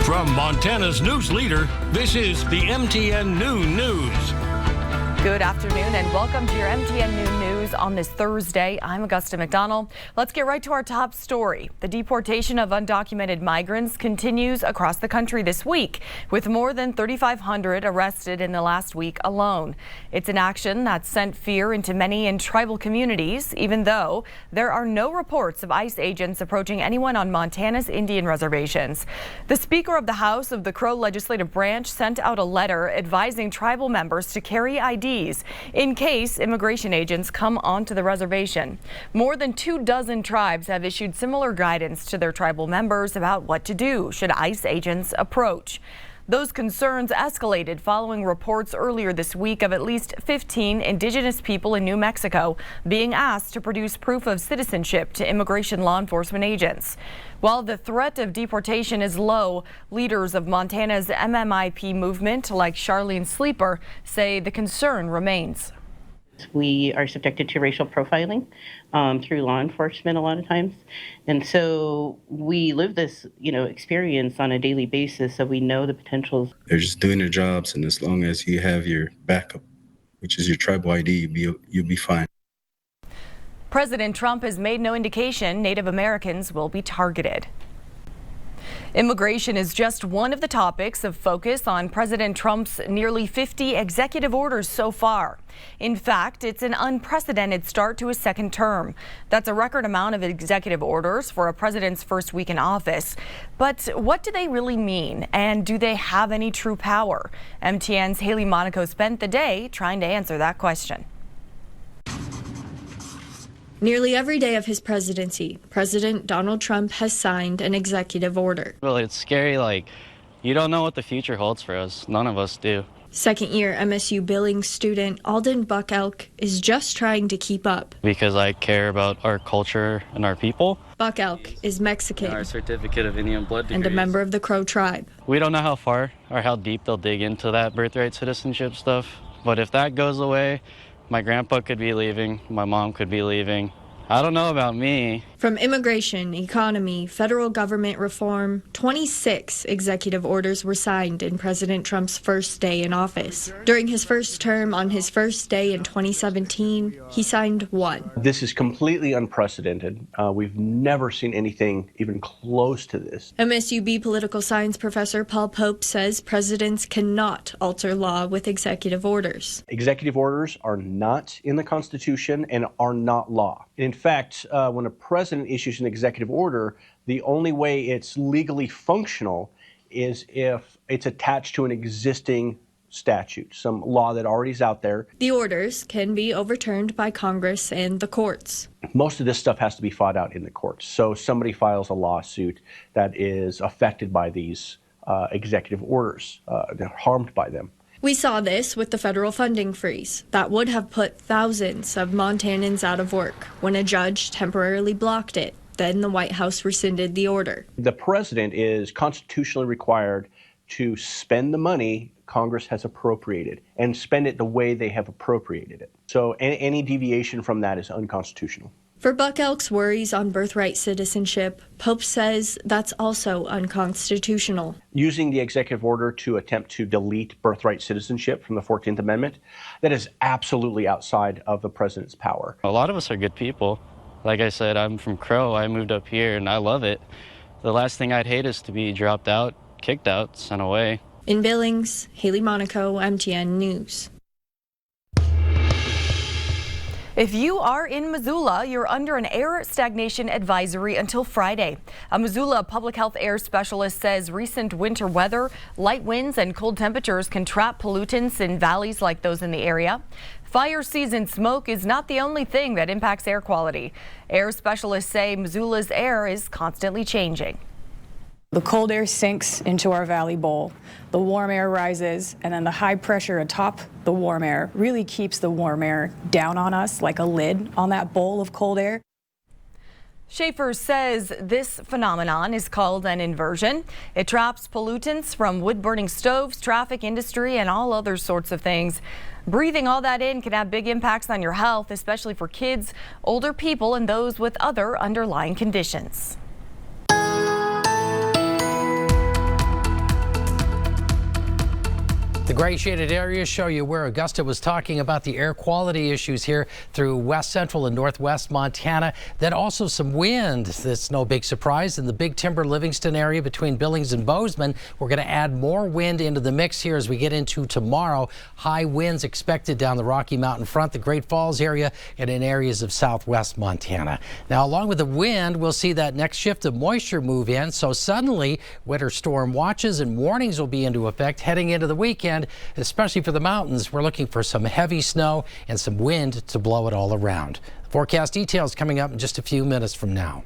From Montana's news leader, this is the MTN Noon News. Good afternoon and welcome to your MTN Noon News on this Thursday. I'm Augusta McDonnell. Let's get right to our top story. The deportation of undocumented migrants continues across the country this week, with more than 3,500 arrested in the last week alone. It's an action that sent fear into many in tribal communities, even though there are no reports of ICE agents approaching anyone on Montana's Indian reservations. The Speaker of the House of the Crow legislative branch sent out a letter advising tribal members to carry IDs in case immigration agents come onto the reservation. More than 24 tribes have issued similar guidance to their tribal members about what to do should ICE agents approach. Those concerns escalated following reports earlier this week of at least 15 indigenous people in New Mexico being asked to produce proof of citizenship to immigration law enforcement agents. While the threat of deportation is low, leaders of Montana's MMIP movement, like Charlene Sleeper, say the concern remains. We are subjected to racial profiling through law enforcement a lot of times. And so we live this, experience on a daily basis, so we know the potentials. They're just doing their jobs, and as long as you have your backup, which is your tribal ID, you'll be fine. President Trump has made no indication Native Americans will be targeted. Immigration is just one of the topics of focus on President Trump's nearly 50 executive orders so far. In fact, it's an unprecedented start to his second term. That's a record amount of executive orders for a president's first week in office. But what do they really mean? And do they have any true power? MTN's Haley Monaco spent the day trying to answer that question. Nearly every day of his presidency, President Donald Trump has signed an executive order. Well, it's scary. You don't know what the future holds for us. None of us do. Second-year MSU Billings student Alden Buckelk is just trying to keep up. Because I care about our culture and our people. Buckelk is Mexican. Our certificate of Indian blood degrees. And a member of the Crow tribe. We don't know how far or how deep they'll dig into that birthright citizenship stuff. But if that goes away, my grandpa could be leaving, my mom could be leaving. I don't know about me. From immigration, economy, federal government reform, 26 executive orders were signed in President Trump's first day in office. During his first term, on his first day in 2017, he signed one. This is completely unprecedented. We've never seen anything even close to this. MSUB political science professor Paul Pope says presidents cannot alter law with executive orders. Executive orders are not in the Constitution and are not law. In fact, when a president issues an executive order, the only way it's legally functional is if it's attached to an existing statute, some law that already is out there. The orders can be overturned by Congress and the courts. Most of this stuff has to be fought out in the courts. So somebody files a lawsuit that is affected by these executive orders, they're harmed by them. We saw this with the federal funding freeze that would have put thousands of Montanans out of work when a judge temporarily blocked it. Then the White House rescinded the order. The president is constitutionally required to spend the money Congress has appropriated and spend it the way they have appropriated it. So any deviation from that is unconstitutional. For Buckelk's worries on birthright citizenship, Pope says that's also unconstitutional. Using the executive order to attempt to delete birthright citizenship from the 14th Amendment, that is absolutely outside of the president's power. A lot of us are good people. Like I said, I'm from Crow. I moved up here and I love it. The last thing I'd hate is to be dropped out, kicked out, sent away. In Billings, Haley Monaco, MTN News. If you are in Missoula, you're under an air stagnation advisory until Friday. A Missoula public health air specialist says recent winter weather, light winds and cold temperatures can trap pollutants in valleys like those in the area. Fire season smoke is not the only thing that impacts air quality. Air specialists say Missoula's air is constantly changing. The cold air sinks into our valley bowl, the warm air rises, and then the high pressure atop the warm air really keeps the warm air down on us like a lid on that bowl of cold air. Schaefer says this phenomenon is called an inversion. It traps pollutants from wood-burning stoves, traffic, industry, and all other sorts of things. Breathing all that in can have big impacts on your health, especially for kids, older people, and those with other underlying conditions. gray shaded areas show you where Augusta was talking about the air quality issues here through west central and northwest Montana. Then also some wind. That's no big surprise. In the Big Timber Livingston area between Billings and Bozeman, we're going to add more wind into the mix here as we get into tomorrow. High winds expected down the Rocky Mountain front, the Great Falls area, and in areas of southwest Montana. Now, along with the wind, we'll see that next shift of moisture move in. So suddenly, winter storm watches and warnings will be into effect heading into the weekend. Especially for the mountains, we're looking for some heavy snow and some wind to blow it all around. Forecast details coming up in just a few minutes from now.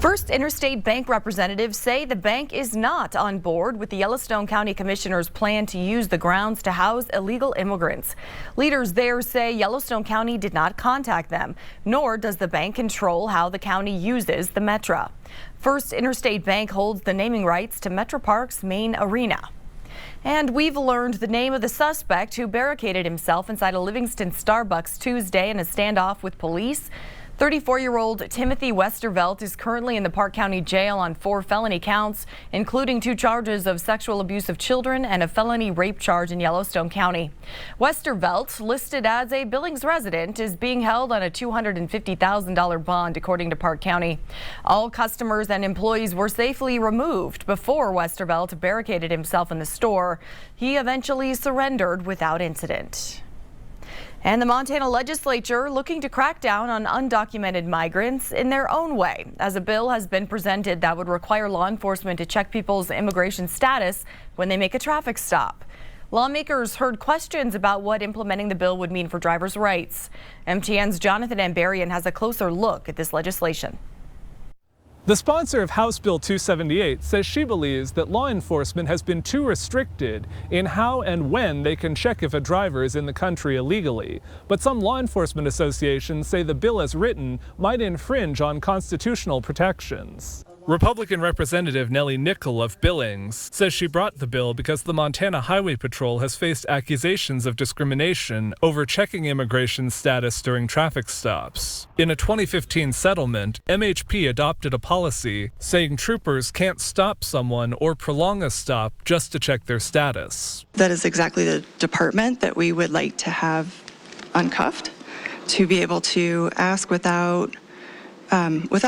First Interstate Bank representatives say the bank is not on board with the Yellowstone County Commissioner's plan to use the grounds to house illegal immigrants. Leaders there say Yellowstone County did not contact them, nor does the bank control how the county uses the Metra. First Interstate Bank holds the naming rights to Metro Park's main arena. And we've learned the name of the suspect who barricaded himself inside a Livingston Starbucks Tuesday in a standoff with police. 34-year-old Timothy Westervelt is currently in the Park County Jail on 4 felony counts, including 2 charges of sexual abuse of children and a felony rape charge in Yellowstone County. Westervelt, listed as a Billings resident, is being held on a $250,000 bond, according to Park County. All customers and employees were safely removed before Westervelt barricaded himself in the store. He eventually surrendered without incident. And the Montana legislature looking to crack down on undocumented migrants in their own way, as a bill has been presented that would require law enforcement to check people's immigration status when they make a traffic stop. Lawmakers heard questions about what implementing the bill would mean for drivers' rights. MTN's Jonathan Ambarian has a closer look at this legislation. The sponsor of House Bill 278 says she believes that law enforcement has been too restricted in how and when they can check if a driver is in the country illegally. But some law enforcement associations say the bill as written might infringe on constitutional protections. Republican Representative Nellie Nickel of Billings says she brought the bill because the Montana Highway Patrol has faced accusations of discrimination over checking immigration status during traffic stops. In a 2015 settlement, MHP adopted a policy saying troopers can't stop someone or prolong a stop just to check their status. That is exactly the department that we would like to have uncuffed, to be able to ask without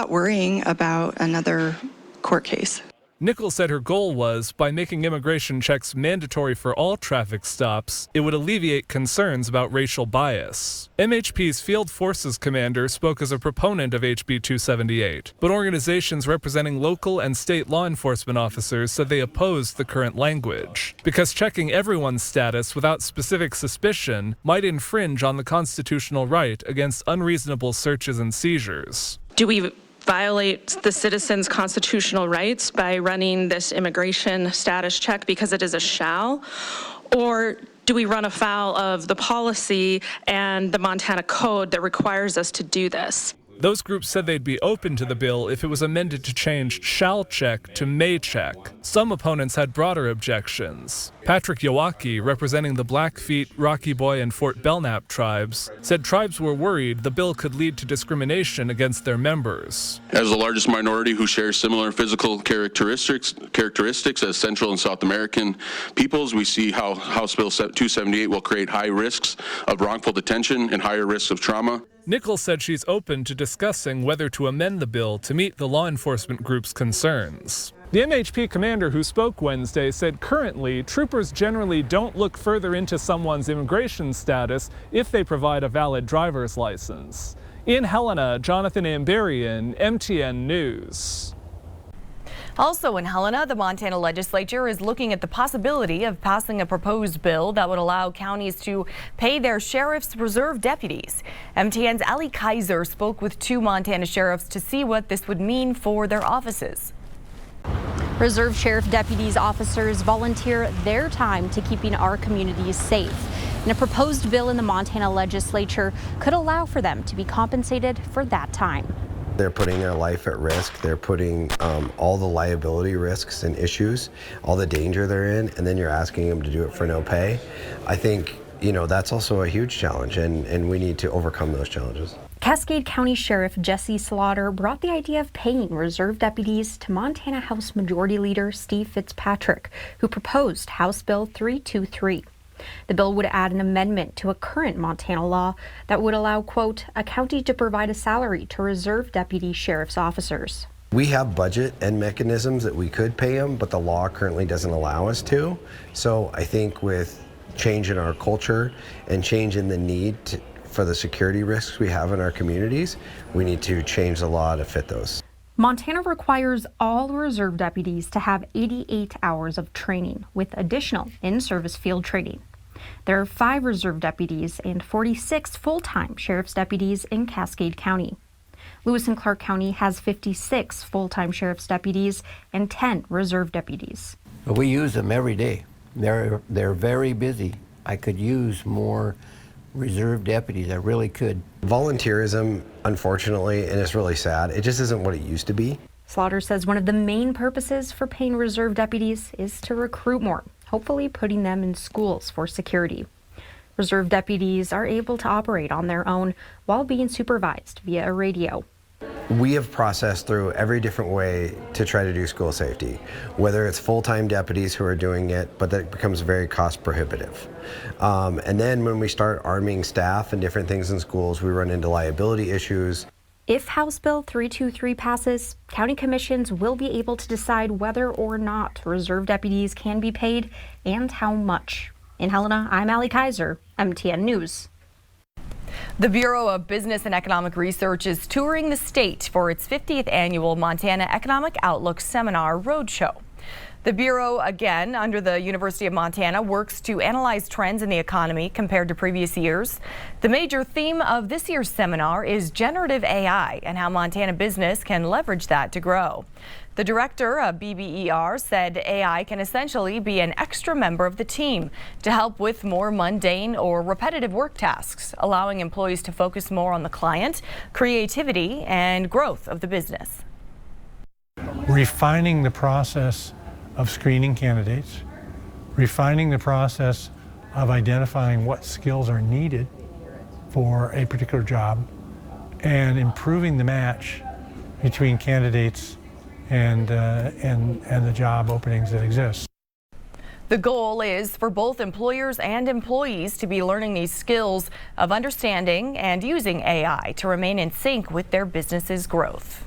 worrying about another court case. Nichols said her goal was, by making immigration checks mandatory for all traffic stops, it would alleviate concerns about racial bias. MHP's Field Forces commander spoke as a proponent of HB 278, but organizations representing local and state law enforcement officers said they opposed the current language, because checking everyone's status without specific suspicion might infringe on the constitutional right against unreasonable searches and seizures. Do we violate the citizens' constitutional rights by running this immigration status check because it is a shall? Or do we run afoul of the policy and the Montana code that requires us to do this? Those groups said they'd be open to the bill if it was amended to change shall check to may check. Some opponents had broader objections. Patrick Yawaki, representing the Blackfeet, Rocky Boy, and Fort Belknap tribes, said tribes were worried the bill could lead to discrimination against their members. As the largest minority who shares similar physical characteristics as Central and South American peoples, we see how House Bill 278 will create high risks of wrongful detention and higher risks of trauma. Nichols said she's open to discussing whether to amend the bill to meet the law enforcement group's concerns. The MHP commander who spoke Wednesday said currently, troopers generally don't look further into someone's immigration status if they provide a valid driver's license. In Helena, Jonathan Ambarian, MTN News. Also in Helena, the Montana legislature is looking at the possibility of passing a proposed bill that would allow counties to pay their sheriff's reserve deputies. MTN's Ali Kaiser spoke with 2 Montana sheriffs to see what this would mean for their offices. Reserve Sheriff deputies officers volunteer their time to keeping our communities safe. And a proposed bill in the Montana legislature could allow for them to be compensated for that time. They're putting their life at risk. They're putting all the liability risks and issues, all the danger they're in, and then you're asking them to do it for no pay. I think, that's also a huge challenge, and we need to overcome those challenges. Cascade County Sheriff Jesse Slaughter brought the idea of paying reserve deputies to Montana House Majority Leader Steve Fitzpatrick, who proposed House Bill 323. The bill would add an amendment to a current Montana law that would allow, quote, a county to provide a salary to reserve deputy sheriff's officers. We have budget and mechanisms that we could pay them, but the law currently doesn't allow us to. So I think with change in our culture and change in the need for the security risks we have in our communities, we need to change the law to fit those. Montana requires all reserve deputies to have 88 hours of training with additional in-service field training. There are 5 reserve deputies and 46 full-time sheriff's deputies in Cascade County. Lewis and Clark County has 56 full-time sheriff's deputies and 10 reserve deputies. We use them every day. They're very busy. I could use more reserve deputies, I really could. Volunteerism, unfortunately, and it's really sad, it just isn't what it used to be. Slaughter says one of the main purposes for paying reserve deputies is to recruit more, hopefully putting them in schools for security. Reserve deputies are able to operate on their own while being supervised via a radio. We have processed through every different way to try to do school safety, whether it's full-time deputies who are doing it, but that becomes very cost prohibitive. And then when we start arming staff and different things in schools, we run into liability issues. If House Bill 323 passes, county commissions will be able to decide whether or not reserve deputies can be paid and how much. In Helena, I'm Allie Kaiser, MTN News. The Bureau of Business and Economic Research is touring the state for its 50th annual Montana Economic Outlook Seminar Roadshow. The Bureau, again under the University of Montana, works to analyze trends in the economy compared to previous years. The major theme of this year's seminar is generative AI and how Montana business can leverage that to grow. The director of BBER said AI can essentially be an extra member of the team to help with more mundane or repetitive work tasks, allowing employees to focus more on the client, creativity, and growth of the business. Refining the process of screening candidates, refining the process of identifying what skills are needed for a particular job, and improving the match between candidates and the job openings that exist. The goal is for both employers and employees to be learning these skills of understanding and using AI to remain in sync with their business's growth.